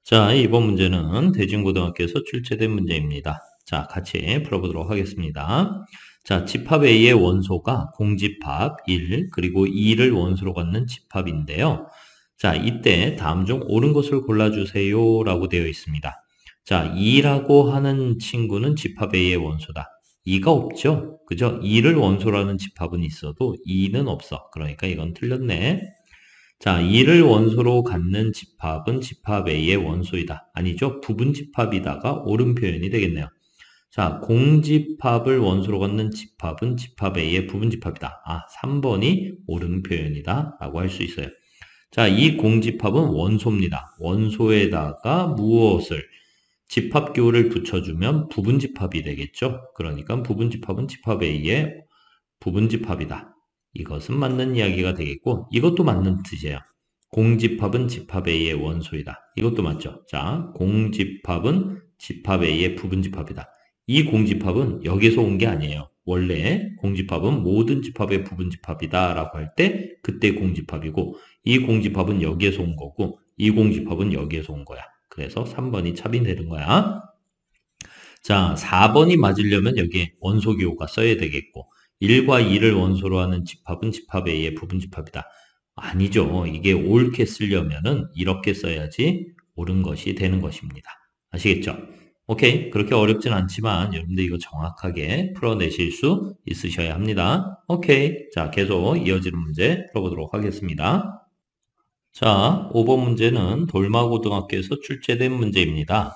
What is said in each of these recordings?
자, 이번 문제는 대진고등학교에서 출제된 문제입니다. 자, 같이 풀어보도록 하겠습니다. 자, 집합 A의 원소가 공집합 1, 그리고 2를 원소로 갖는 집합인데요. 자, 이때 다음 중 옳은 것을 골라주세요 라고 되어 있습니다. 자, 2라고 하는 친구는 집합 A의 원소다. 2가 없죠? 그죠? 2를 원소로 하는 집합은 있어도 2는 없어. 그러니까 이건 틀렸네. 자, 2를 원소로 갖는 집합은 집합 A의 원소이다. 아니죠? 부분집합이다가 옳은 표현이 되겠네요. 자, 공집합을 원소로 갖는 집합은 집합 A의 부분집합이다. 3번이 옳은 표현이다 라고 할 수 있어요. 자, 이 공집합은 원소입니다. 원소에다가 무엇을 집합기호를 붙여주면 부분집합이 되겠죠? 그러니까 부분집합은 집합 A의 부분집합이다. 이것은 맞는 이야기가 되겠고, 이것도 맞는 뜻이에요. 공집합은 집합 A의 원소이다. 이것도 맞죠? 자, 공집합은 집합 A의 부분집합이다. 이 공집합은 여기서 온 게 아니에요. 원래 공집합은 모든 집합의 부분집합이다 라고 할 때 그때 공집합이고, 이 공집합은 여기에서 온 거고, 이 공집합은 여기에서 온 거야. 그래서 3번이 찹이 되는 거야. 자, 4번이 맞으려면 여기에 원소기호가 써야 되겠고, 1과 2를 원소로 하는 집합은 집합 A의 부분집합이다. 아니죠. 이게 옳게 쓰려면은 이렇게 써야지 옳은 것이 되는 것입니다. 아시겠죠? 오케이. 그렇게 어렵진 않지만 여러분들 이거 정확하게 풀어내실 수 있으셔야 합니다. 오케이. 자, 계속 이어지는 문제 풀어보도록 하겠습니다. 자, 5번 문제는 돌마고등학교에서 출제된 문제입니다.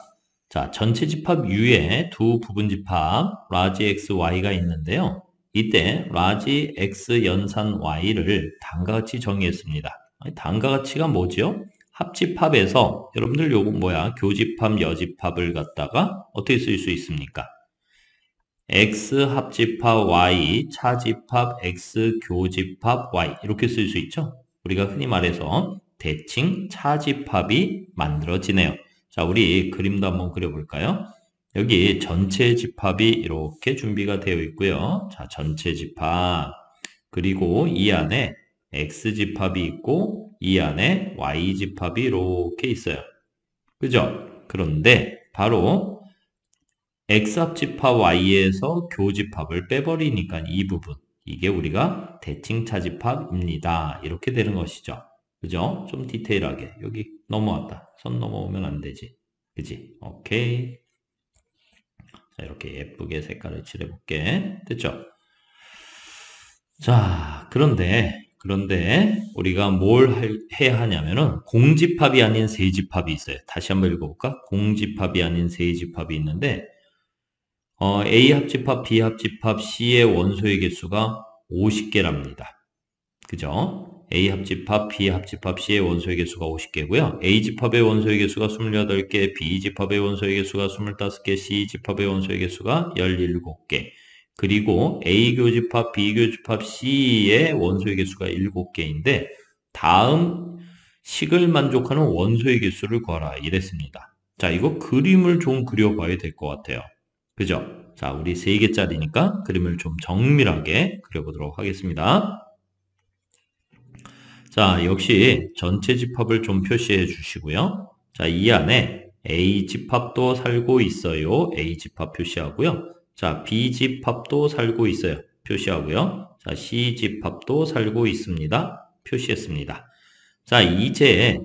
자, 전체 집합 U에 두 부분집합 라지 X, Y가 있는데요. 이때 라지 X 연산 Y를 다음과 같이 정의했습니다. 다음과 같이가 뭐죠? 합집합에서 여러분들 요거 뭐야? 교집합, 여집합을 갖다가 어떻게 쓸 수 있습니까? X 합집합 Y, 차집합 X 교집합 Y 이렇게 쓸 수 있죠? 우리가 흔히 말해서 대칭 차집합이 만들어지네요. 자, 우리 그림도 한번 그려볼까요? 여기 전체 집합이 이렇게 준비가 되어 있고요. 자, 전체 집합. 그리고 이 안에 X집합이 있고 이 안에 Y집합이 이렇게 있어요. 그죠? 그런데 바로 X합집합 Y에서 교집합을 빼버리니까 이 부분. 이게 우리가 대칭 차집합입니다. 이렇게 되는 것이죠. 그죠? 좀 디테일하게. 여기 넘어왔다. 선 넘어오면 안 되지. 그지? 오케이. 자, 이렇게 예쁘게 색깔을 칠해볼게. 됐죠? 자, 그런데 우리가 뭘 해야 하냐면은 공집합이 아닌 세집합이 있어요. 다시 한번 읽어볼까? 공집합이 아닌 세집합이 있는데 A 합집합, B 합집합, C의 원소의 개수가 50개랍니다. 그죠? A 합집합, B 합집합, C의 원소의 개수가 50개고요. A 집합의 원소의 개수가 28개, B 집합의 원소의 개수가 25개, C 집합의 원소의 개수가 17개. 그리고 A 교집합, B 교집합, C의 원소의 개수가 7개인데 다음 식을 만족하는 원소의 개수를 구하라 이랬습니다. 자, 이거 그림을 좀 그려봐야 될 것 같아요. 그죠? 자, 우리 3개짜리니까 그림을 좀 정밀하게 그려보도록 하겠습니다. 자, 역시 전체 집합을 좀 표시해 주시고요. 자, 이 안에 A 집합도 살고 있어요. A 집합 표시하고요. 자, B 집합도 살고 있어요. 표시하고요. 자, C 집합도 살고 있습니다. 표시했습니다. 자, 이제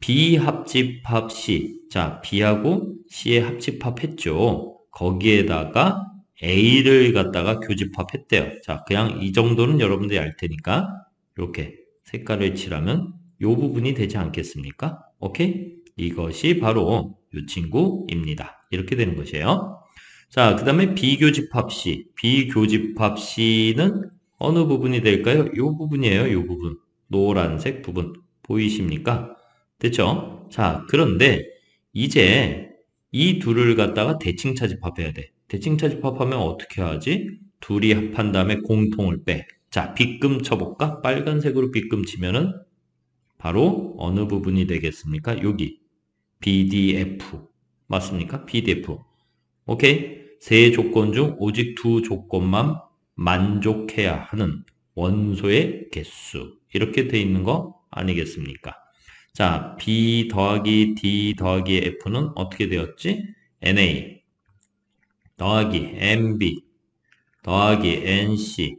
B 합집합 C. 자, B하고 C의 합집합 했죠. 거기에다가 A를 갖다가 교집합했대요. 자, 그냥 이 정도는 여러분들이 알 테니까 이렇게 색깔을 칠하면 이 부분이 되지 않겠습니까? 오케이? 이것이 바로 이 친구입니다. 이렇게 되는 것이에요. 자, 그 다음에 비교집합 C. 비교집합 C는 어느 부분이 될까요? 이 부분이에요. 이 부분. 노란색 부분. 보이십니까? 됐죠? 자, 그런데 이제 이 둘을 갖다가 대칭차 집합해야 돼. 대칭차 집합하면 어떻게 하지? 둘이 합한 다음에 공통을 빼. 자, 빗금 쳐볼까? 빨간색으로 빗금 치면은 바로 어느 부분이 되겠습니까? 여기 BDF 맞습니까? BDF. 오케이? 세 조건 중 오직 두 조건만 만족해야 하는 원소의 개수. 이렇게 돼 있는 거 아니겠습니까? 자, B 더하기 D 더하기 F는 어떻게 되었지? NA 더하기 NB 더하기 NC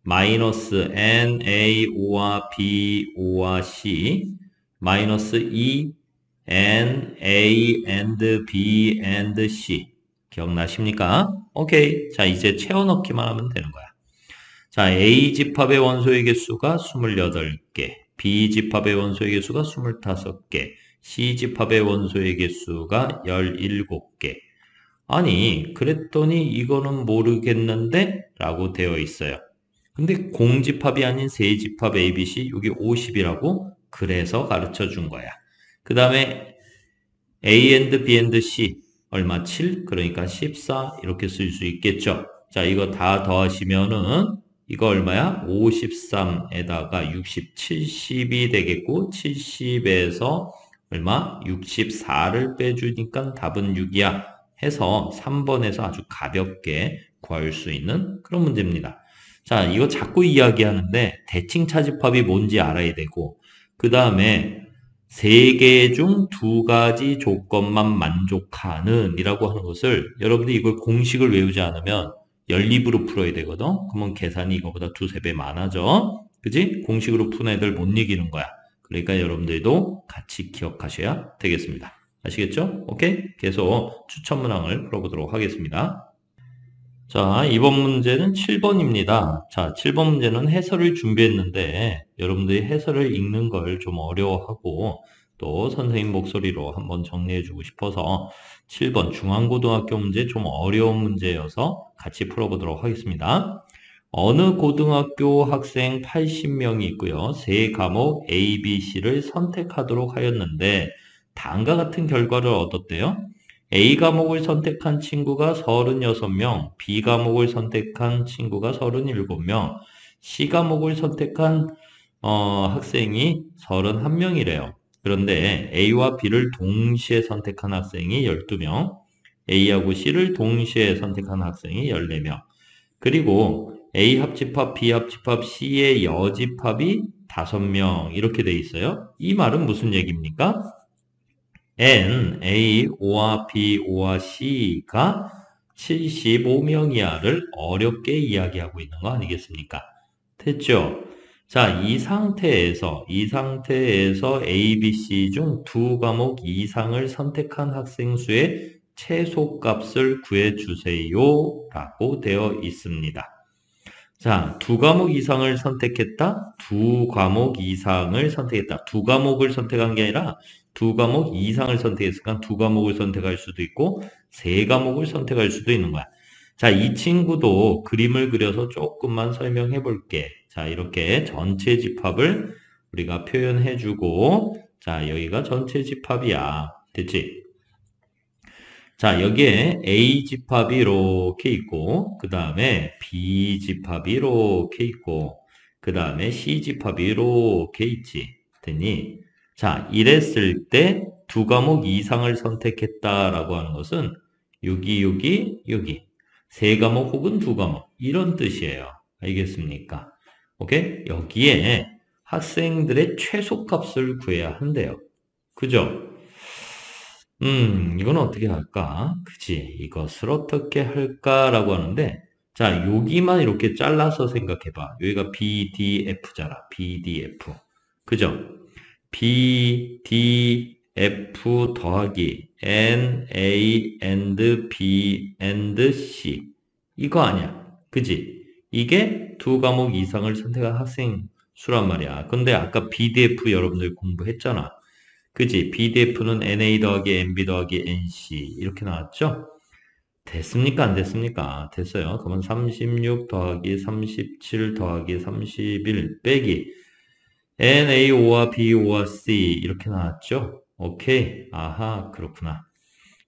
마이너스 NAO와 BO와 C 마이너스 E NA and B and C 기억나십니까? 오케이. 자, 이제 채워넣기만 하면 되는 거야. 자, A 집합의 원소의 개수가 28개, B 집합의 원소의 개수가 25개, C 집합의 원소의 개수가 17개. 아니, 그랬더니 이거는 모르겠는데? 라고 되어 있어요. 근데 공집합이 아닌 세집합 ABC, 여기 50이라고 그래서 가르쳐 준 거야. 그 다음에 A and B and C, 얼마? 7? 그러니까 14 이렇게 쓸 수 있겠죠. 자, 이거 다 더하시면은 이거 얼마야? 53에다가 60, 70이 되겠고 70에서 얼마? 64를 빼주니까 답은 6이야 해서 3번에서 아주 가볍게 구할 수 있는 그런 문제입니다. 자, 이거 자꾸 이야기하는데 대칭 차집합이 뭔지 알아야 되고 그 다음에 3개 중 2가지 조건만 만족하는 이라고 하는 것을 여러분들이 이걸 공식을 외우지 않으면 연립으로 풀어야 되거든. 그러면 계산이 이거보다 2~3배 많아져. 그지? 공식으로 푼 애들 못 이기는 거야. 그러니까 여러분들도 같이 기억하셔야 되겠습니다. 아시겠죠? 오케이? 계속 추천 문항을 풀어보도록 하겠습니다. 자, 이번 문제는 7번입니다. 자, 7번 문제는 해설을 준비했는데 여러분들이 해설을 읽는 걸 좀 어려워하고 또 선생님 목소리로 한번 정리해주고 싶어서 7번 중앙고등학교 문제 좀 어려운 문제여서 같이 풀어보도록 하겠습니다. 어느 고등학교 학생 80명이 있고요. 세 과목 A, B, C를 선택하도록 하였는데 다음과 같은 결과를 얻었대요. A 과목을 선택한 친구가 36명, B 과목을 선택한 친구가 37명, C 과목을 선택한 학생이 31명이래요. 그런데 A와 B를 동시에 선택한 학생이 12명, A하고 C를 동시에 선택한 학생이 14명, 그리고 A 합집합, B 합집합, C의 여집합이 5명 이렇게 돼 있어요. 이 말은 무슨 얘기입니까? N, A, O와 B, O와 C가 75명이야를 어렵게 이야기하고 있는 거 아니겠습니까? 됐죠? 자, 이 상태에서 A, B, C 중 2과목 이상을 선택한 학생 수의 최소값을 구해주세요 라고 되어 있습니다. 자, 2과목 이상을 선택했다? 2과목 이상을 선택했다. 2과목을 선택한 게 아니라 2과목 이상을 선택했으니까 2과목을 선택할 수도 있고 3과목을 선택할 수도 있는 거야. 자, 이 친구도 그림을 그려서 조금만 설명해 볼게. 자, 이렇게 전체 집합을 우리가 표현해 주고 자, 여기가 전체 집합이야. 됐지? 자, 여기에 A 집합이 이렇게 있고 그 다음에 B 집합이 이렇게 있고 그 다음에 C 집합이 이렇게 있지. 됐니? 자, 이랬을 때 2과목 이상을 선택했다라고 하는 것은 여기 3과목 혹은 2과목 이런 뜻이에요. 알겠습니까? 오케이? 여기에 학생들의 최소값을 구해야 한대요. 그죠? 이건 어떻게 할까? 그치? 이것을 어떻게 할까라고 하는데, 자, 여기만 이렇게 잘라서 생각해봐. 여기가 BDF잖아. BDF. 그죠? BDF 더하기 NA and B and C. 이거 아니야. 그지? 이게 2과목 이상을 선택한 학생 수란 말이야. 근데 아까 BDF 여러분들 공부했잖아. 그지? BDF는 NA 더하기 NB 더하기 NC 이렇게 나왔죠? 됐습니까? 안 됐습니까? 됐어요. 그러면 36 더하기 37 더하기 31 빼기 NAO와 BO와 C 이렇게 나왔죠? 오케이. 아하, 그렇구나.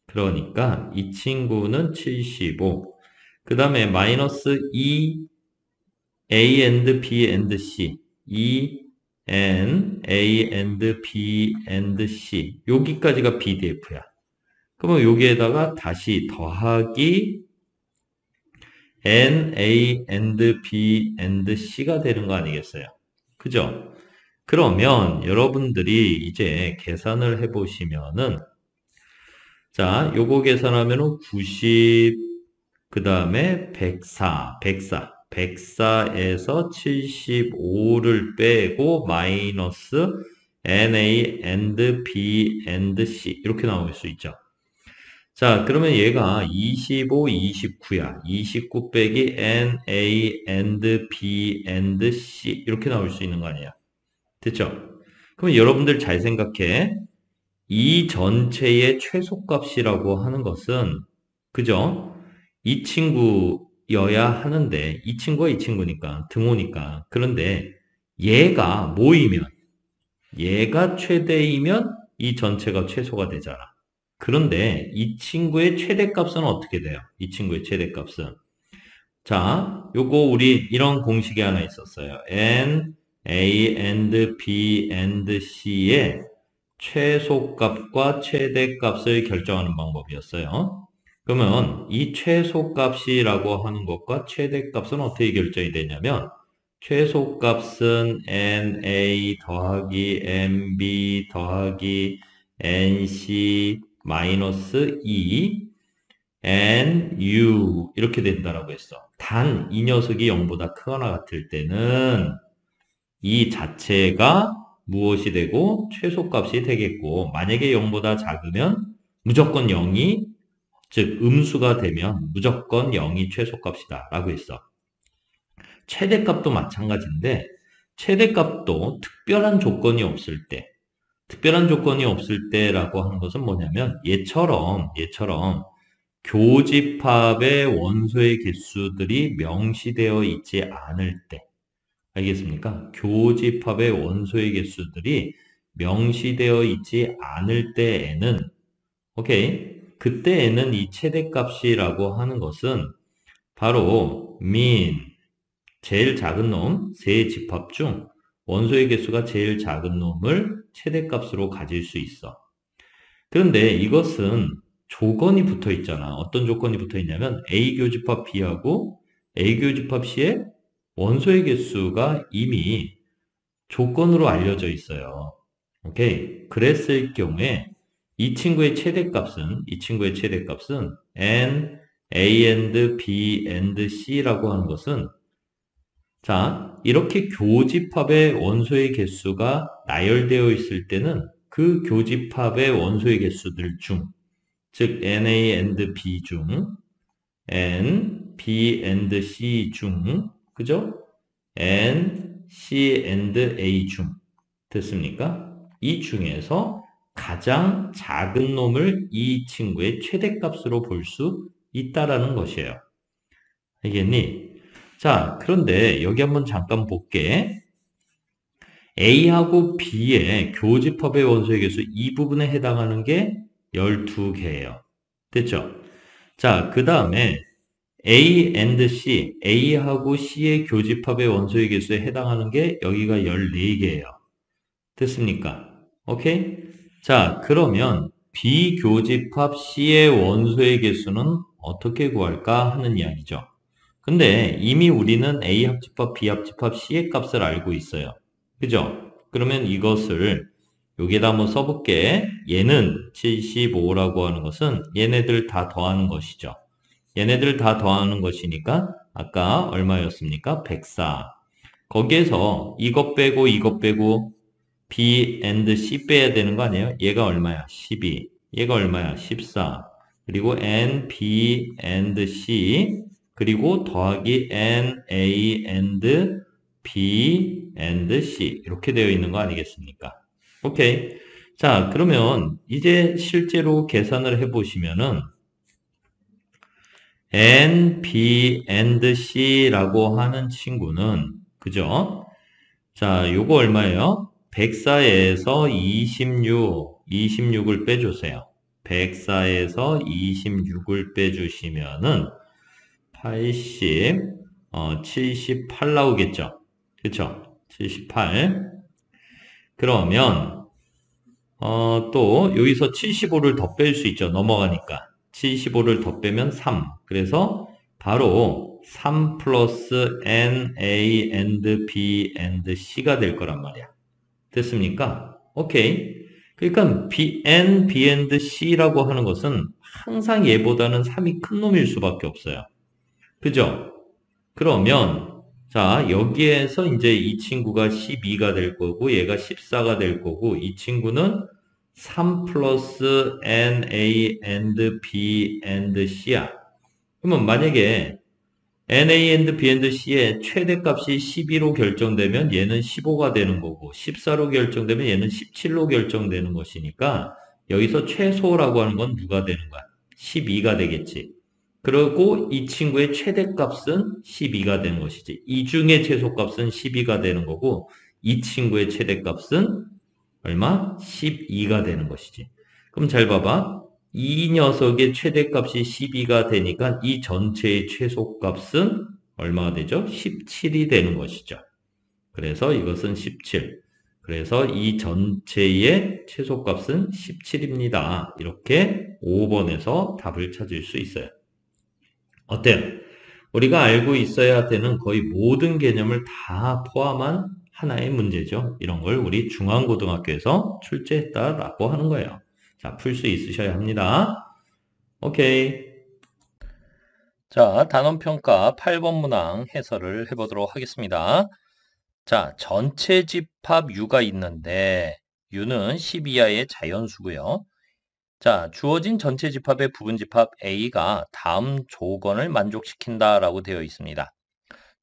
그러니까 이 친구는 75. 그 다음에 마이너스 2 A and B and C. N, A and B and C. 여기까지가 BDF야. 그러면 여기에다가 다시 더하기 N, A and B and C가 되는 거 아니겠어요? 그죠? 그러면 여러분들이 이제 계산을 해보시면은, 자, 요거 계산하면은 90, 그 다음에 104에서 75를 빼고 마이너스 NA and B and C 이렇게 나올 수 있죠. 자, 그러면 얘가 25, 29야. 29 빼기 NA and B and C 이렇게 나올 수 있는 거 아니야. 됐죠? 그럼 여러분들 잘 생각해. 이 전체의 최소값이라고 하는 것은, 그죠? 이 친구여야 하는데, 이 친구가 이 친구니까, 등호니까. 그런데 얘가 모이면, 얘가 최대이면 이 전체가 최소가 되잖아. 그런데 이 친구의 최대값은 어떻게 돼요? 이 친구의 최대값은. 자, 요거 우리 이런 공식이 하나 있었어요. N, A, and B, and C의 최소값과 최대값을 결정하는 방법이었어요. 그러면 이 최소값이라고 하는 것과 최대값은 어떻게 결정이 되냐면 최소값은 NA 더하기 NB 더하기 NC 마이너스 2 NU 이렇게 된다라고 했어. 단 이 녀석이 0보다 크거나 같을 때는 이 자체가 무엇이 되고 최소값이 되겠고, 만약에 0보다 작으면 무조건 0이, 즉 음수가 되면 무조건 0이 최소값이다 라고 했어. 최대값도 마찬가지인데 최대값도 특별한 조건이 없을 때, 특별한 조건이 없을 때라고 하는 것은 뭐냐면 얘처럼 교집합의 원소의 개수들이 명시되어 있지 않을 때, 알겠습니까? 교집합의 원소의 개수들이 명시되어 있지 않을 때에는, 오케이, 그때에는 이 최대값이라고 하는 것은 바로 제일 작은 놈, 세 집합 중 원소의 개수가 제일 작은 놈을 최대값으로 가질 수 있어. 그런데 이것은 조건이 붙어 있잖아. 어떤 조건이 붙어 있냐면 A 교집합 B하고 A 교집합 C의 원소의 개수가 이미 조건으로 알려져 있어요. 오케이. 그랬을 경우에 이 친구의 최대값은 N, A and B and C라고 하는 것은, 자, 이렇게 교집합의 원소의 개수가 나열되어 있을 때는 그 교집합의 원소의 개수들 중, 즉 NA and B 중, N, B and C 중, 그죠? N, C and A 중. 됐습니까? 이 중에서 가장 작은 놈을 이 친구의 최대값으로 볼 수 있다라는 것이에요. 알겠니? 자, 그런데 여기 한번 잠깐 볼게. A하고 B의 교집합의 원소의 개수 이 부분에 해당하는 게 12개예요. 됐죠? 자, 그 다음에 A and C, A하고 C의 교집합의 원소의 개수에 해당하는 게 여기가 14개예요. 됐습니까? 오케이? 자, 그러면 B 교집합 C의 원소의 개수는 어떻게 구할까 하는 이야기죠. 근데 이미 우리는 A 합집합, B 합집합, C의 값을 알고 있어요. 그죠? 그러면 이것을 여기에다 한번 써볼게. 얘는 75라고 하는 것은 얘네들 다 더하는 것이죠. 얘네들 다 더하는 것이니까 아까 얼마였습니까? 104. 거기에서 이것 빼고 B and C 빼야 되는 거 아니에요? 얘가 얼마야? 12. 얘가 얼마야? 14. 그리고 N, B and C 그리고 더하기 N, A and B and C 이렇게 되어 있는 거 아니겠습니까? 오케이. 자, 그러면 이제 실제로 계산을 해보시면은 N, B and C라고 하는 친구는, 그죠? 자, 요거 얼마예요? 104에서 26을 빼주세요. 104에서 26을 빼주시면은 80, 78 나오겠죠? 그쵸? 78. 그러면, 또 여기서 75를 더 뺄 수 있죠. 넘어가니까. 75를 더 빼면 3. 그래서 바로 3 플러스 N, A, and B, and C가 될 거란 말이야. 됐습니까? 오케이. 그러니까 N, B, and C라고 하는 것은 항상 얘보다는 3이 큰 놈일 수밖에 없어요. 그죠? 그러면 자 여기에서 이제 이 친구가 12가 될 거고 얘가 14가 될 거고 이 친구는 3 플러스 N, A, and B, and C야. 그러면 만약에 N, A, and B, and C의 최대값이 12로 결정되면 얘는 15가 되는 거고 14로 결정되면 얘는 17로 결정되는 것이니까 여기서 최소라고 하는 건 누가 되는 거야? 12가 되겠지. 그리고 이 친구의 최대값은 12가 되는 것이지. 이 중에 최소값은 12가 되는 거고 이 친구의 최대값은 얼마? 12가 되는 것이지. 그럼 잘 봐봐. 이 녀석의 최대값이 12가 되니까 이 전체의 최소값은 얼마가 되죠? 17이 되는 것이죠. 그래서 이것은 17. 그래서 이 전체의 최소값은 17입니다. 이렇게 5번에서 답을 찾을 수 있어요. 어때요? 우리가 알고 있어야 되는 거의 모든 개념을 다 포함한 하나의 문제죠. 이런 걸 우리 중앙고등학교에서 출제했다라고 하는 거예요. 자, 풀 수 있으셔야 합니다. 오케이. 자, 단원평가 8번 문항 해설을 해보도록 하겠습니다. 자, 전체 집합 U가 있는데 U는 10 이하의 자연수고요. 자, 주어진 전체 집합의 부분 집합 A가 다음 조건을 만족시킨다라고 되어 있습니다.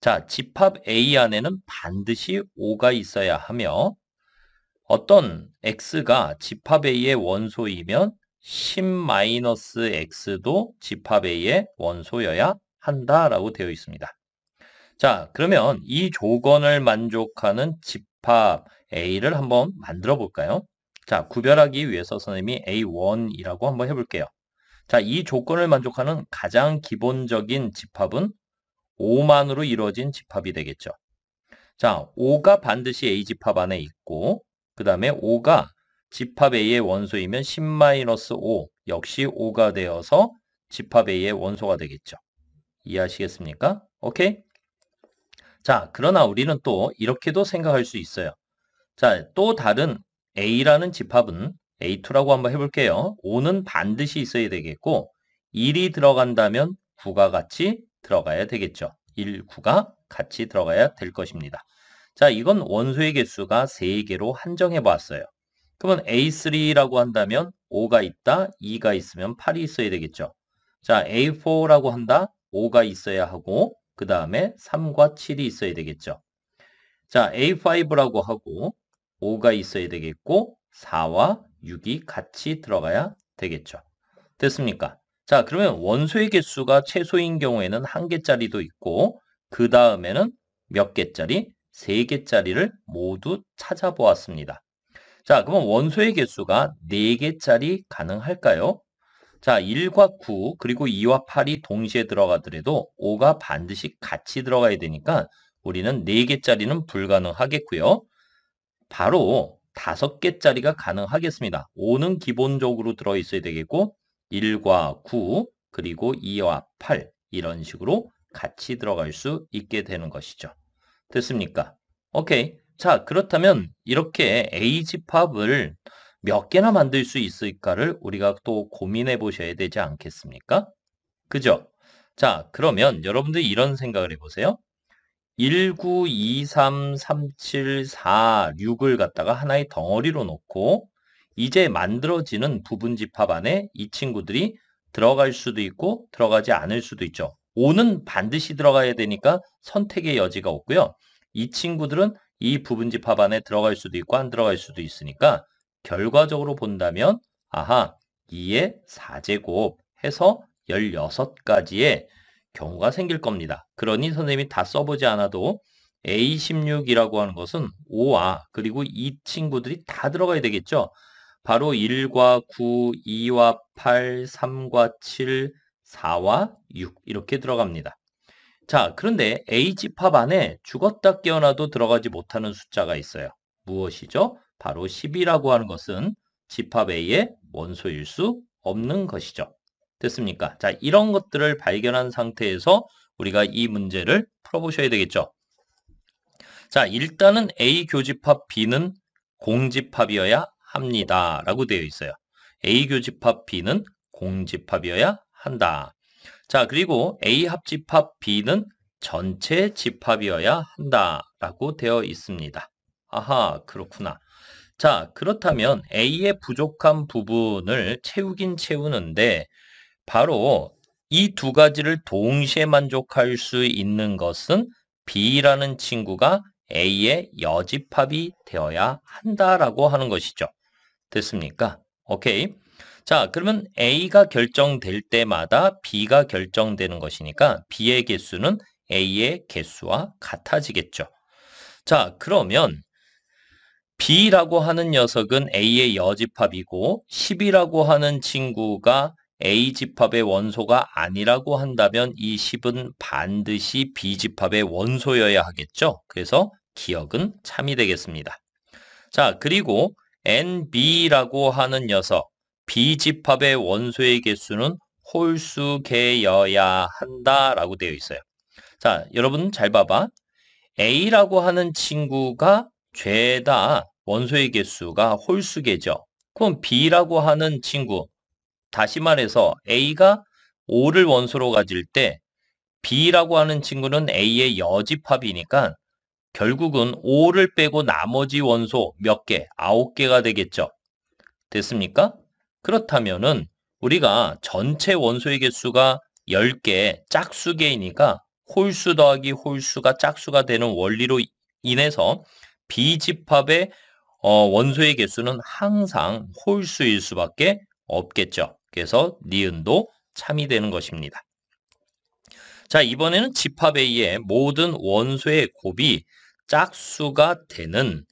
자, 집합 A 안에는 반드시 5가 있어야 하며 어떤 X가 집합 A의 원소이면 10-X도 집합 A의 원소여야 한다라고 되어 있습니다. 자, 그러면 이 조건을 만족하는 집합 A를 한번 만들어 볼까요? 자, 구별하기 위해서 선생님이 A1이라고 한번 해볼게요. 자, 이 조건을 만족하는 가장 기본적인 집합은 5만으로 이루어진 집합이 되겠죠. 자, 5가 반드시 A 집합 안에 있고 그 다음에 5가 집합 A의 원소이면 10-5 역시 5가 되어서 집합 A의 원소가 되겠죠. 이해하시겠습니까? 오케이? 자, 그러나 우리는 또 이렇게도 생각할 수 있어요. 자, 또 다른 A라는 집합은 A2라고 한번 해볼게요. 5는 반드시 있어야 되겠고 1이 들어간다면 9가 같이 들어가야 되겠죠. 1, 9가 같이 들어가야 될 것입니다. 자, 이건 원소의 개수가 3개로 한정해 보았어요. 그러면 A3라고 한다면 5가 있다, 2가 있으면 8이 있어야 되겠죠. 자, A4라고 한다, 5가 있어야 하고 그 다음에 3과 7이 있어야 되겠죠. 자, A5라고 하고 5가 있어야 되겠고 4와 6이 같이 들어가야 되겠죠. 됐습니까? 자, 그러면 원소의 개수가 최소인 경우에는 1개짜리도 있고 그 다음에는 몇 개짜리? 3개짜리를 모두 찾아보았습니다. 자, 그럼 원소의 개수가 4개짜리 가능할까요? 자, 1과 9 그리고 2와 8이 동시에 들어가더라도 5가 반드시 같이 들어가야 되니까 우리는 4개짜리는 불가능하겠고요. 바로 5개짜리가 가능하겠습니다. 5는 기본적으로 들어있어야 되겠고 1과 9 그리고 2와 8 이런 식으로 같이 들어갈 수 있게 되는 것이죠. 됐습니까? 오케이. 자, 그렇다면 이렇게 A 집합을 몇 개나 만들 수 있을까를 우리가 또 고민해 보셔야 되지 않겠습니까? 그죠? 자, 그러면 여러분들이 이런 생각을 해보세요. 1, 9, 2, 3, 3, 7, 4, 6을 갖다가 하나의 덩어리로 놓고 이제 만들어지는 부분 집합 안에 이 친구들이 들어갈 수도 있고 들어가지 않을 수도 있죠. 5는 반드시 들어가야 되니까 선택의 여지가 없고요. 이 친구들은 이 부분 집합 안에 들어갈 수도 있고 안 들어갈 수도 있으니까 결과적으로 본다면 아하 2의 4제곱 해서 16가지의 경우가 생길 겁니다. 그러니 선생님이 다 써보지 않아도 A16이라고 하는 것은 5와 그리고 이 친구들이 다 들어가야 되겠죠. 바로 1과 9, 2와 8, 3과 7, 4와 6 이렇게 들어갑니다. 자, 그런데 A 집합 안에 죽었다 깨어나도 들어가지 못하는 숫자가 있어요. 무엇이죠? 바로 10이라고 하는 것은 집합 A의 원소일 수 없는 것이죠. 됐습니까? 자, 이런 것들을 발견한 상태에서 우리가 이 문제를 풀어보셔야 되겠죠. 자, 일단은 A 교집합 B는 공집합이어야 합니다. 라고 되어 있어요. A 교집합 B는 공집합이어야 한다. 자, 그리고 A 합집합 B는 전체 집합이어야 한다. 라고 되어 있습니다. 아하, 그렇구나. 자, 그렇다면 A의 부족한 부분을 채우긴 채우는데 바로 이 두 가지를 동시에 만족할 수 있는 것은 B라는 친구가 A의 여집합이 되어야 한다라고 하는 것이죠. 됐습니까? 오케이. 자, 그러면 A가 결정될 때마다 B가 결정되는 것이니까 B의 개수는 A의 개수와 같아지겠죠. 자, 그러면 B라고 하는 녀석은 A의 여집합이고 10이라고 하는 친구가 A 집합의 원소가 아니라고 한다면 이 10은 반드시 B 집합의 원소여야 하겠죠. 그래서 기억은 참이 되겠습니다. 자, 그리고 NB라고 하는 녀석 B 집합의 원소의 개수는 홀수개여야 한다라고 되어 있어요. 자, 여러분 잘 봐봐. A라고 하는 친구가 죄다 원소의 개수가 홀수개죠. 그럼 B라고 하는 친구, 다시 말해서 A가 5를 원소로 가질 때 B라고 하는 친구는 A의 여집합이니까 결국은 5를 빼고 나머지 원소 몇 개? 9개가 되겠죠. 됐습니까? 그렇다면은 우리가 전체 원소의 개수가 10개, 짝수개이니까 홀수 더하기 홀수가 짝수가 되는 원리로 인해서 B집합의 원소의 개수는 항상 홀수일 수밖에 없겠죠. 그래서 니은도 참이 되는 것입니다. 자, 이번에는 집합 A의 모든 원소의 곱이 짝수가 되는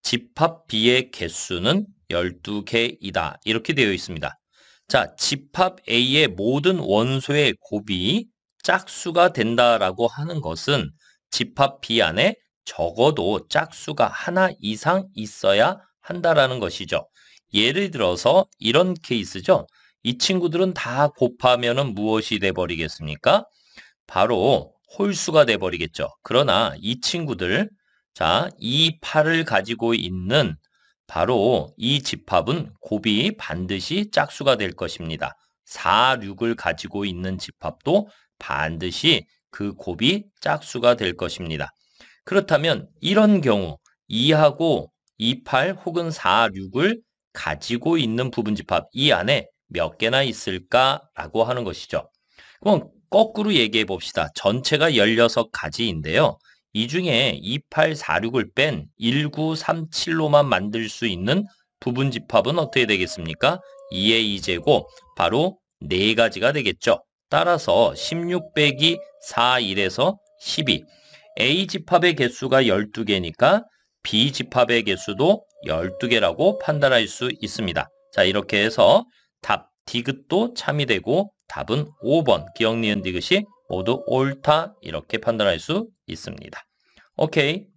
집합 B의 개수는 12개이다. 이렇게 되어 있습니다. 자, 집합 A의 모든 원소의 곱이 짝수가 된다라고 하는 것은 집합 B 안에 적어도 짝수가 하나 이상 있어야 한다라는 것이죠. 예를 들어서 이런 케이스죠. 이 친구들은 다 곱하면은 무엇이 돼버리겠습니까? 바로 홀수가 돼버리겠죠. 그러나 이 친구들, 자, 이 8을 가지고 있는 바로 이 집합은 곱이 반드시 짝수가 될 것입니다. 4, 6을 가지고 있는 집합도 반드시 그 곱이 짝수가 될 것입니다. 그렇다면 이런 경우 2하고 2, 8 혹은 4, 6을 가지고 있는 부분집합 이 안에 몇 개나 있을까라고 하는 것이죠. 그럼 거꾸로 얘기해 봅시다. 전체가 16가지인데요. 이 중에 2, 8, 4, 6을 뺀 1, 9, 3, 7로만 만들 수 있는 부분집합은 어떻게 되겠습니까? 2의 2제곱, 바로 4가지가 되겠죠. 따라서 16 빼기 4, 1에서 12. A집합의 개수가 12개니까 B집합의 개수도 12개라고 판단할 수 있습니다. 자, 이렇게 해서 답 디귿도 참이 되고 답은 5번 기억 니은 디귿이 모두 옳다 이렇게 판단할 수 있습니다. 오케이.